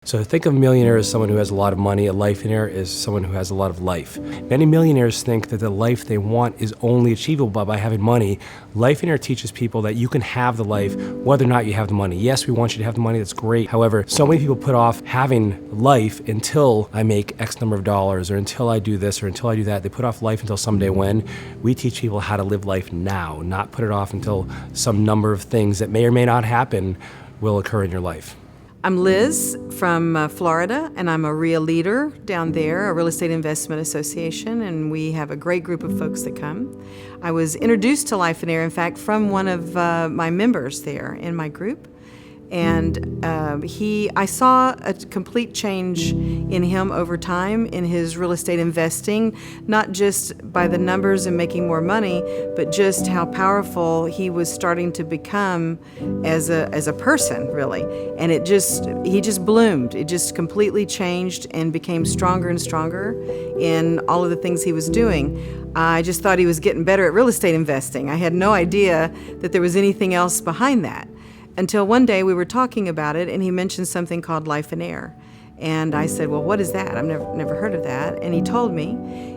So think of a millionaire as someone who has a lot of money. A Lifeonaire is someone who has a lot of life. Many millionaires think that the life they want is only achievable by having money. Lifeonaire teaches people that you can have the life whether or not you have the money. Yes, we want you to have the money, that's great. However, so many people put off having life until I make X number of dollars, or until I do this, or until I do that. They put off life until someday when. We teach people how to live life now, not put it off until some number of things that may or may not happen will occur in your life. I'm Liz from Florida, and I'm a REIA leader down there, a Real Estate Investment Association, and we have a great group of folks that come. I was introduced to Lifeonaire, in fact, from one of my members there in my group. And I saw a complete change in him over time in his real estate investing, not just by the numbers and making more money, but just how powerful he was starting to become as a person, really. And he just bloomed. It just completely changed and became stronger and stronger in all of the things he was doing. I just thought he was getting better at real estate investing. I had no idea that there was anything else behind that. Until one day we were talking about it, and he mentioned something called Lifeonaire. And I said, well, what is that? I've never heard of that. And he told me,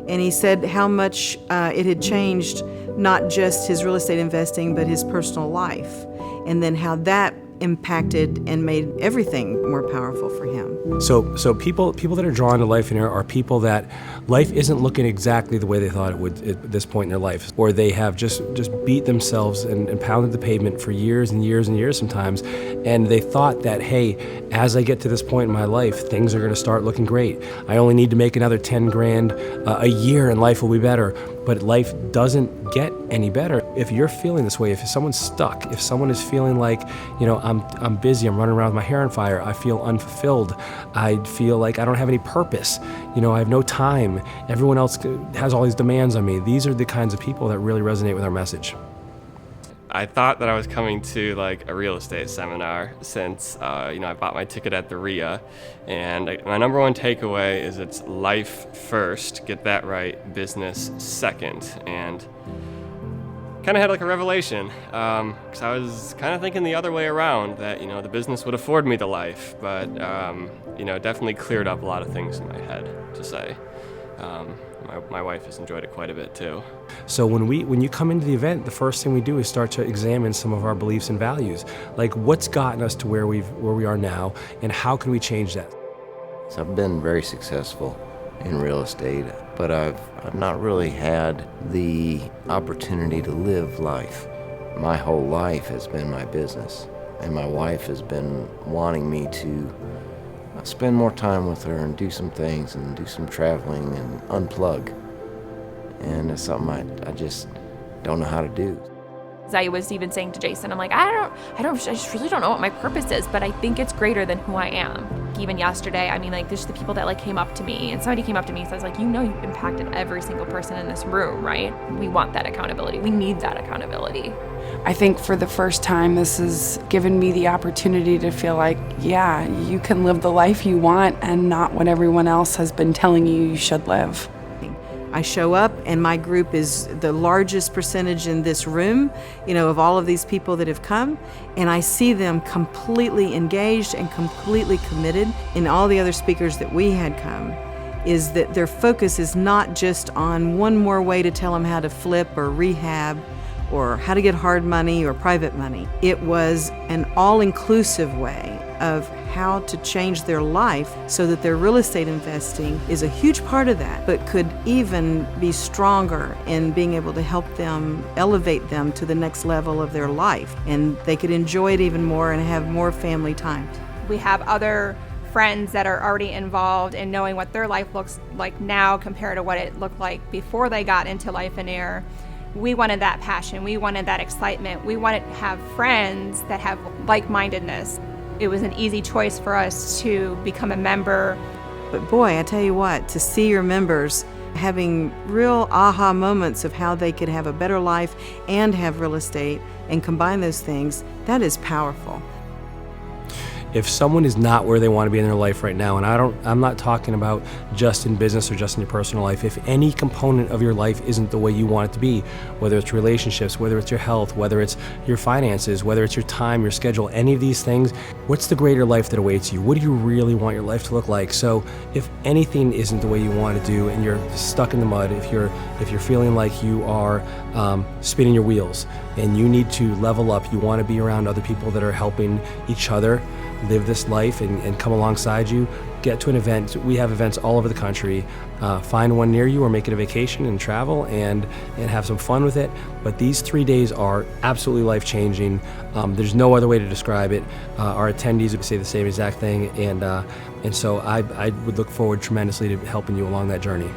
and he said how much it had changed not just his real estate investing, but his personal life. And then how that impacted and made everything more powerful for him. So people that are drawn to Lifeonaire are people that life isn't looking exactly the way they thought it would at this point in their life, or they have just beat themselves and pounded the pavement for years and years and years sometimes, and they thought that, hey, as I get to this point in my life, things are going to start looking great. I only need to make another 10 grand a year and life will be better. But life doesn't get any better. If you're feeling this way, if someone's stuck, if someone is feeling like, I'm busy, I'm running around with my hair on fire, I feel unfulfilled, I feel like I don't have any purpose, I have no time, everyone else has all these demands on me. These are the kinds of people that really resonate with our message. I thought that I was coming to like a real estate seminar since I bought my ticket at the REIA, and my number one takeaway is it's life first, get that right, business second, and kind of had like a revelation because I was kind of thinking the other way around, that the business would afford me the life, but definitely cleared up a lot of things in my head, to say. My wife has enjoyed it quite a bit too. So when you come into the event, the first thing we do is start to examine some of our beliefs and values, like what's gotten us to where we are now, and how can we change that? So I've been very successful in real estate, but I've not really had the opportunity to live life. My whole life has been my business, and my wife has been wanting me to spend more time with her and do some things and do some traveling and unplug. And it's something I just don't know how to do. As I was even saying to Jason, I'm like, I just really don't know what my purpose is, but I think it's greater than who I am. Even yesterday, there's the people that came up to me, and somebody came up to me and says, you've impacted every single person in this room, right? We want that accountability. We need that accountability. I think for the first time, this has given me the opportunity to feel like, yeah, you can live the life you want and not what everyone else has been telling you should live. I show up, and my group is the largest percentage in this room, of all of these people that have come, and I see them completely engaged and completely committed. And all the other speakers that we had come, is that their focus is not just on one more way to tell them how to flip or rehab or how to get hard money or private money. It was an all-inclusive way of how to change their life so that their real estate investing is a huge part of that, but could even be stronger in being able to help them, elevate them to the next level of their life, and they could enjoy it even more and have more family time. We have other friends that are already involved in knowing what their life looks like now compared to what it looked like before they got into Lifeonaire. We wanted that passion, we wanted that excitement, we wanted to have friends that have like-mindedness. It was an easy choice for us to become a member. But boy, I tell you what, to see your members having real aha moments of how they could have a better life and have real estate and combine those things, that is powerful. if someone is not where they want to be in their life right now, and I'm not talking about just in business or just in your personal life, if any component of your life isn't the way you want it to be, whether it's relationships, whether it's your health, whether it's your finances, whether it's your time, your schedule, any of these things, what's the greater life that awaits you? What do you really want your life to look like? So if anything isn't the way you want to do and you're stuck in the mud, if you're feeling like you are spinning your wheels and you need to level up, you want to be around other people that are helping each other live this life and come alongside you, get to an event. We have events all over the country. Find one near you or make it a vacation and travel and have some fun with it. But these 3 days are absolutely life-changing. There's no other way to describe it. Our attendees would say the same exact thing, and so I would look forward tremendously to helping you along that journey.